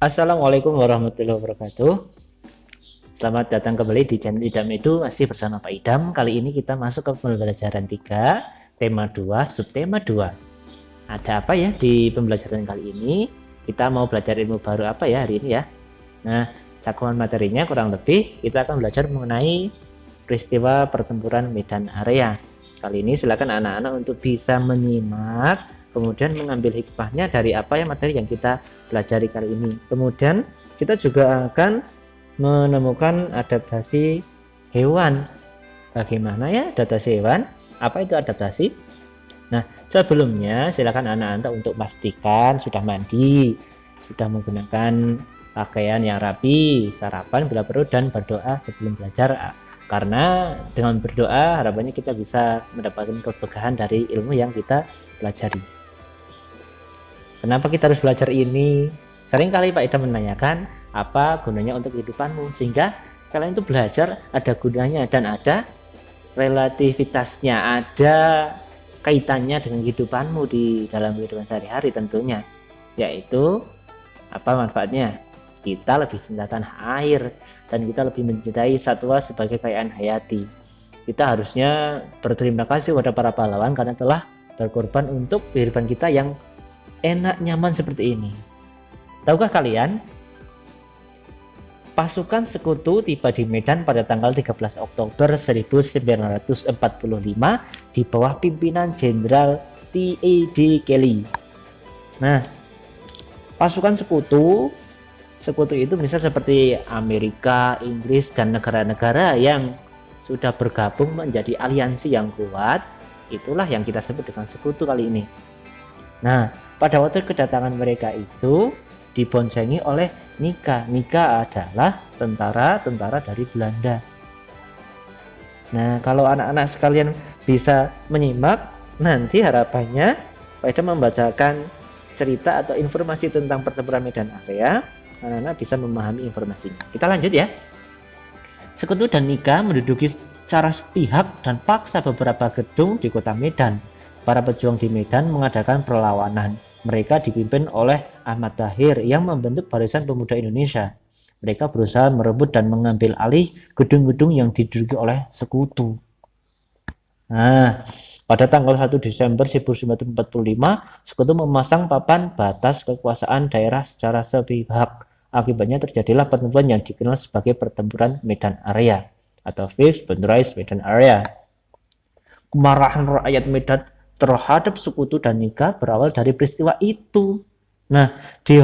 Assalamualaikum warahmatullahi wabarakatuh. Selamat datang kembali di channel Idam Edu, masih bersama Pak Idam. Kali ini kita masuk ke pembelajaran 3, tema 2, subtema 2. Ada apa ya di pembelajaran kali ini? Kita mau belajar ilmu baru apa ya hari ini ya? Nah, cakupan materinya kurang lebih kita akan belajar mengenai peristiwa pertempuran Medan Area. Kali ini silakan anak-anak untuk bisa menyimak, kemudian mengambil hikmahnya dari apa ya materi yang kita pelajari kali ini. Kemudian kita juga akan menemukan adaptasi hewan. Bagaimana ya adaptasi hewan? Apa itu adaptasi? Nah, sebelumnya silakan anak-anak untuk pastikan sudah mandi, sudah menggunakan pakaian yang rapi, sarapan bila perlu, dan berdoa sebelum belajar. Karena dengan berdoa harapannya kita bisa mendapatkan keberkahan dari ilmu yang kita pelajari. Kenapa kita harus belajar ini? Sering kali Pak Idam menanyakan apa gunanya untuk kehidupanmu, sehingga kalian itu belajar ada gunanya dan ada relativitasnya, ada kaitannya dengan kehidupanmu di dalam kehidupan sehari-hari tentunya, yaitu apa manfaatnya? Kita lebih cinta tanah air dan kita lebih mencintai satwa sebagai kekayaan hayati. Kita harusnya berterima kasih kepada para pahlawan karena telah berkorban untuk kehidupan kita yang enak nyaman seperti ini. Tahukah kalian, pasukan sekutu tiba di Medan pada tanggal 13 Oktober 1945 di bawah pimpinan Jenderal T.A.D. Kelly. Nah, pasukan sekutu itu misal seperti Amerika, Inggris, dan negara-negara yang sudah bergabung menjadi aliansi yang kuat. Itulah yang kita sebut dengan sekutu kali ini. Nah, pada waktu kedatangan mereka itu diboncengi oleh Nika. Nika adalah tentara dari Belanda. Nah, kalau anak-anak sekalian bisa menyimak, nanti harapannya Pak Idam membacakan cerita atau informasi tentang pertempuran Medan Area, anak-anak bisa memahami informasinya. Kita lanjut ya. Sekutu dan Nika menduduki secara sepihak dan paksa beberapa gedung di kota Medan. Para pejuang di Medan mengadakan perlawanan. Mereka dipimpin oleh Ahmad Tahir yang membentuk Barisan Pemuda Indonesia. Mereka berusaha merebut dan mengambil alih gedung-gedung yang diduduki oleh sekutu. Nah, pada tanggal 1 Desember 1945, sekutu memasang papan batas kekuasaan daerah secara sepihak. Akibatnya terjadilah pertempuran yang dikenal sebagai pertempuran Medan Area atau Fifth Bendrais Medan Area. Kemarahan rakyat Medan terhadap sekutu dan Nika berawal dari peristiwa itu. Nah, di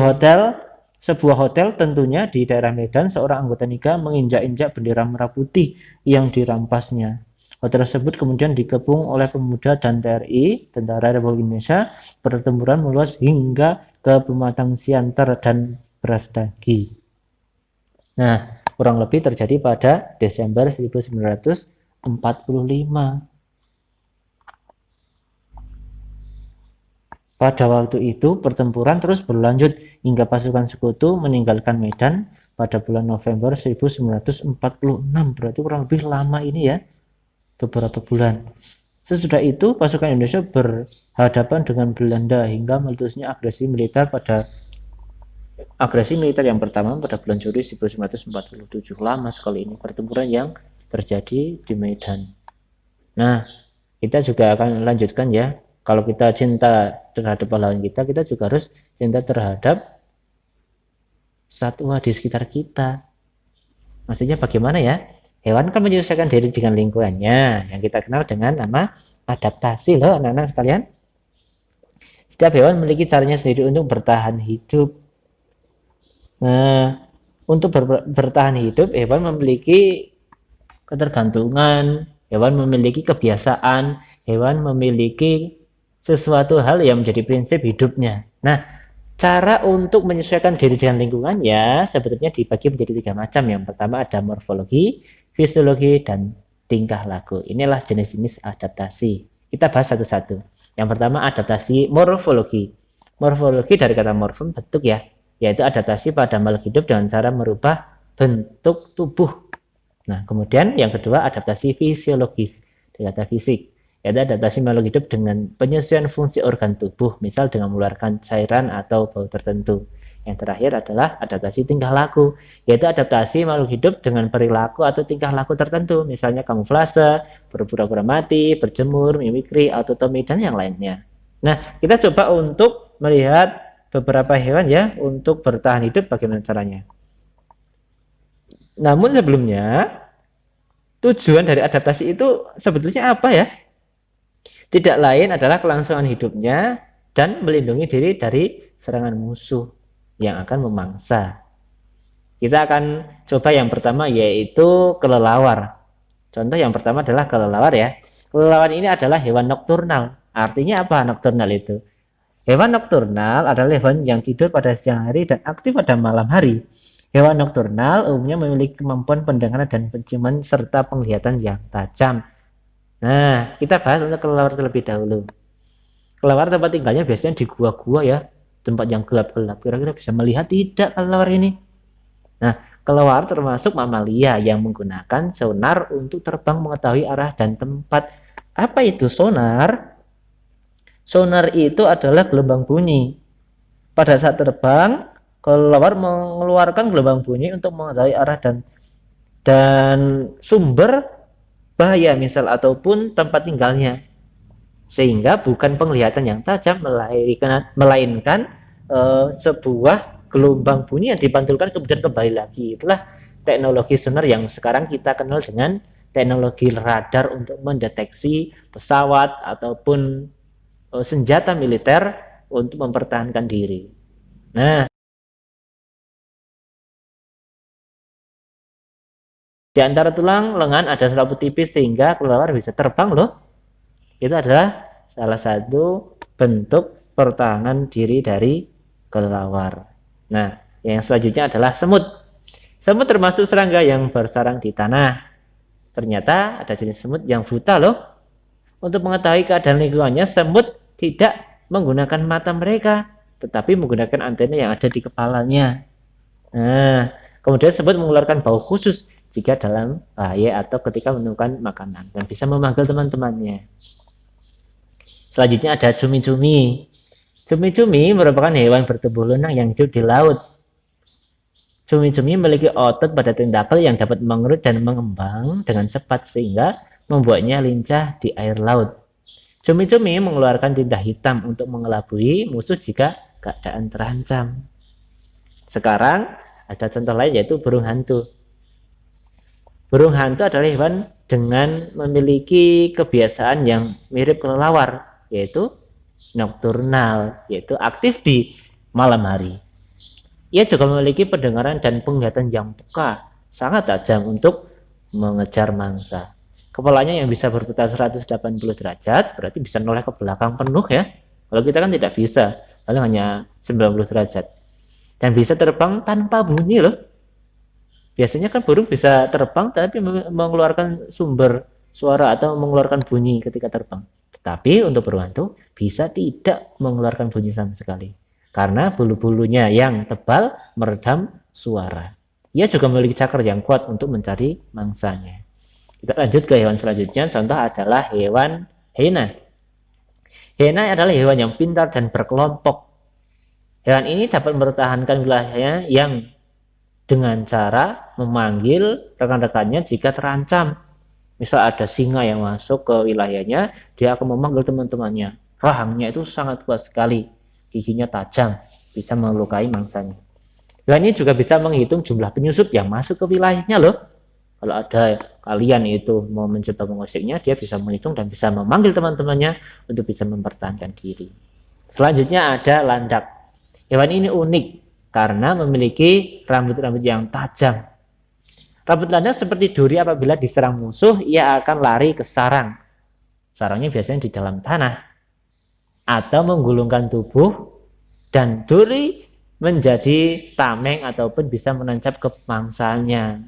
sebuah hotel tentunya di daerah Medan, seorang anggota Nika menginjak-injak bendera merah putih yang dirampasnya. Hotel tersebut kemudian dikepung oleh pemuda dan TRI, Tentara Republik Indonesia. Pertempuran meluas hingga ke Pematang Siantar dan Brastagi. Nah, kurang lebih terjadi pada Desember 1945. Pada waktu itu, pertempuran terus berlanjut hingga pasukan sekutu meninggalkan Medan pada bulan November 1946. Berarti kurang lebih lama ini ya, beberapa bulan. Sesudah itu, pasukan Indonesia berhadapan dengan Belanda hingga meletusnya agresi militer yang pertama pada bulan Juli 1947. Lama sekali ini pertempuran yang terjadi di Medan. Nah, kita juga akan lanjutkan ya. Kalau kita cinta terhadap pahlawan kita juga harus cinta terhadap satwa di sekitar kita. Maksudnya bagaimana ya? Hewan kan menyesuaikan diri dengan lingkungannya, yang kita kenal dengan nama adaptasi loh anak-anak sekalian. Setiap hewan memiliki caranya sendiri untuk bertahan hidup. Nah, untuk bertahan hidup, hewan memiliki ketergantungan, hewan memiliki kebiasaan, hewan memiliki sesuatu hal yang menjadi prinsip hidupnya. Nah, cara untuk menyesuaikan diri dengan lingkungannya sebetulnya dibagi menjadi 3 macam. Yang pertama ada morfologi, fisiologi, dan tingkah laku. Inilah jenis-jenis adaptasi. Kita bahas satu-satu. Yang pertama adaptasi morfologi. Morfologi dari kata morfem, bentuk ya, yaitu adaptasi pada makhluk hidup dengan cara merubah bentuk tubuh. Nah, kemudian yang kedua adaptasi fisiologis, dari kata fisik, yaitu adaptasi makhluk hidup dengan penyesuaian fungsi organ tubuh, misal dengan mengeluarkan cairan atau bau tertentu. Yang terakhir adalah adaptasi tingkah laku, yaitu adaptasi makhluk hidup dengan perilaku atau tingkah laku tertentu, misalnya kamuflase, berpura-pura mati, berjemur, mimikri, autotomi, dan yang lainnya. Nah, kita coba untuk melihat beberapa hewan ya untuk bertahan hidup bagaimana caranya. Namun sebelumnya, tujuan dari adaptasi itu sebetulnya apa ya? Tidak lain adalah kelangsungan hidupnya dan melindungi diri dari serangan musuh yang akan memangsa. Kita akan coba yang pertama yaitu kelelawar. Contoh yang pertama adalah kelelawar ya. Kelelawar ini adalah hewan nokturnal. Artinya apa nocturnal itu? Hewan nokturnal adalah hewan yang tidur pada siang hari dan aktif pada malam hari. Hewan nokturnal umumnya memiliki kemampuan pendengaran dan penciuman serta penglihatan yang tajam. Nah, kita bahas untuk kelelawar terlebih dahulu. Kelelawar tempat tinggalnya biasanya di gua-gua ya, tempat yang gelap-gelap. Kira-kira bisa melihat tidak kelelawar ini? Nah, kelelawar termasuk mamalia yang menggunakan sonar untuk terbang mengetahui arah dan tempat. Apa itu sonar? Sonar itu adalah gelombang bunyi. Pada saat terbang, kelelawar mengeluarkan gelombang bunyi untuk mengetahui arah dan sumber bahaya misal ataupun tempat tinggalnya, sehingga bukan penglihatan yang tajam melainkan sebuah gelombang bunyi yang dipantulkan kemudian kembali lagi. Itulah teknologi sonar yang sekarang kita kenal dengan teknologi radar untuk mendeteksi pesawat ataupun senjata militer untuk mempertahankan diri. Nah, di antara tulang lengan ada selaput tipis sehingga kelelawar bisa terbang loh. Itu adalah salah satu bentuk pertahanan diri dari kelelawar. Nah, yang selanjutnya adalah semut. Semut termasuk serangga yang bersarang di tanah. Ternyata ada jenis semut yang buta loh. Untuk mengetahui keadaan lingkungannya, semut tidak menggunakan mata mereka, tetapi menggunakan antena yang ada di kepalanya. Nah, kemudian semut mengeluarkan bau khusus jika dalam bahaya atau ketika menemukan makanan dan bisa memanggil teman-temannya. Selanjutnya ada cumi-cumi. Cumi-cumi merupakan hewan bertubuh lunak yang hidup di laut. Cumi-cumi memiliki otot pada tentakel yang dapat mengerut dan mengembang dengan cepat sehingga membuatnya lincah di air laut. Cumi-cumi mengeluarkan tinta hitam untuk mengelabui musuh jika keadaan terancam. Sekarang ada contoh lain yaitu burung hantu. Burung hantu adalah hewan dengan memiliki kebiasaan yang mirip kelelawar, yaitu nokturnal, yaitu aktif di malam hari. Ia juga memiliki pendengaran dan penglihatan yang peka, sangat tajam untuk mengejar mangsa. Kepalanya yang bisa berputar 180 derajat, berarti bisa noleh ke belakang penuh ya. Kalau kita kan tidak bisa, paling hanya 90 derajat. Dan bisa terbang tanpa bunyi loh. Biasanya kan burung bisa terbang tapi mengeluarkan sumber suara atau mengeluarkan bunyi ketika terbang. Tetapi untuk burung hantu bisa tidak mengeluarkan bunyi sama sekali. Karena bulu-bulunya yang tebal meredam suara. Ia juga memiliki cakar yang kuat untuk mencari mangsanya. Kita lanjut ke hewan selanjutnya. Contoh adalah hewan hyena. Hyena adalah hewan yang pintar dan berkelompok. Hewan ini dapat mempertahankan wilayahnya yang dengan cara memanggil rekan-rekannya jika terancam. Misal ada singa yang masuk ke wilayahnya, dia akan memanggil teman-temannya. Rahangnya itu sangat kuat sekali, giginya tajam, bisa melukai mangsanya. Hewan ini juga bisa menghitung jumlah penyusup yang masuk ke wilayahnya loh. Kalau ada kalian itu mau mencoba mengusiknya, dia bisa menghitung dan bisa memanggil teman-temannya untuk bisa mempertahankan diri. Selanjutnya ada landak. Hewan ini unik karena memiliki rambut-rambut yang tajam. Rambut landak seperti duri, apabila diserang musuh, ia akan lari ke sarang. Sarangnya biasanya di dalam tanah. Atau menggulungkan tubuh, dan duri menjadi tameng ataupun bisa menancap ke mangsanya.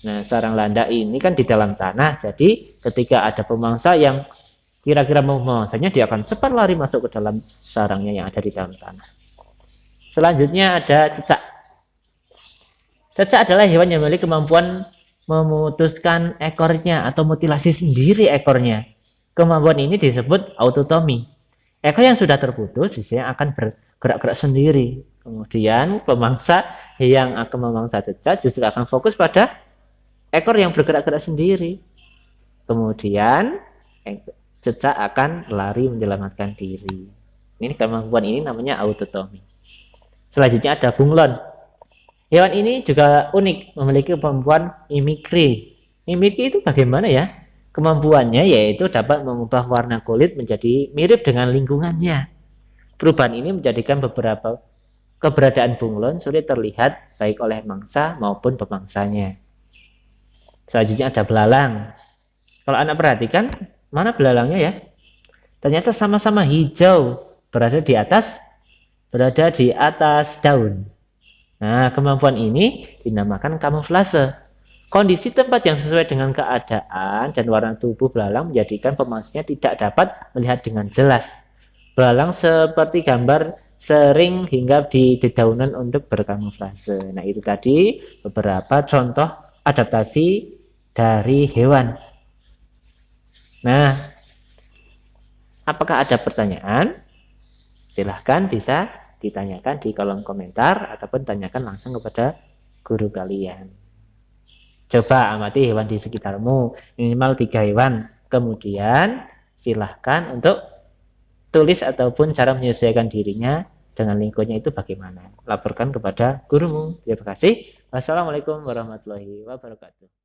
Nah, sarang landak ini kan di dalam tanah, jadi ketika ada pemangsa yang kira-kira mau memangsanya, dia akan cepat lari masuk ke dalam sarangnya yang ada di dalam tanah. Selanjutnya ada cecak. Cecak adalah hewan yang memiliki kemampuan memutuskan ekornya atau mutilasi sendiri ekornya. Kemampuan ini disebut autotomi. Ekor yang sudah terputus biasanya akan bergerak-gerak sendiri Kemudian pemangsa yang akan memangsa cecak justru akan fokus pada ekor yang bergerak-gerak sendiri. Kemudian cecak akan lari menyelamatkan diri. Ini kemampuan ini namanya autotomi. Selanjutnya ada bunglon. Hewan ini juga unik, memiliki kemampuan mimikri. Mimikri itu bagaimana ya? Kemampuannya yaitu dapat mengubah warna kulit menjadi mirip dengan lingkungannya. Perubahan ini menjadikan beberapa keberadaan bunglon sulit terlihat baik oleh mangsa maupun pemangsanya. Selanjutnya ada belalang. Kalau Anda perhatikan, mana belalangnya ya? Ternyata sama-sama hijau, berada di atas daun. Nah, kemampuan ini dinamakan kamuflase. Kondisi tempat yang sesuai dengan keadaan dan warna tubuh belalang menjadikan pemangsanya tidak dapat melihat dengan jelas. Belalang seperti gambar sering hinggap di dedaunan untuk berkamuflase. Nah, itu tadi beberapa contoh adaptasi dari hewan. Nah, apakah ada pertanyaan? Silahkan bisa ditanyakan di kolom komentar ataupun tanyakan langsung kepada guru kalian. Coba amati hewan di sekitarmu, minimal 3 hewan. Kemudian silahkan untuk tulis ataupun cara menyesuaikan dirinya dengan lingkungannya itu bagaimana. Laporkan kepada gurumu. Terima kasih. Wassalamualaikum warahmatullahi wabarakatuh.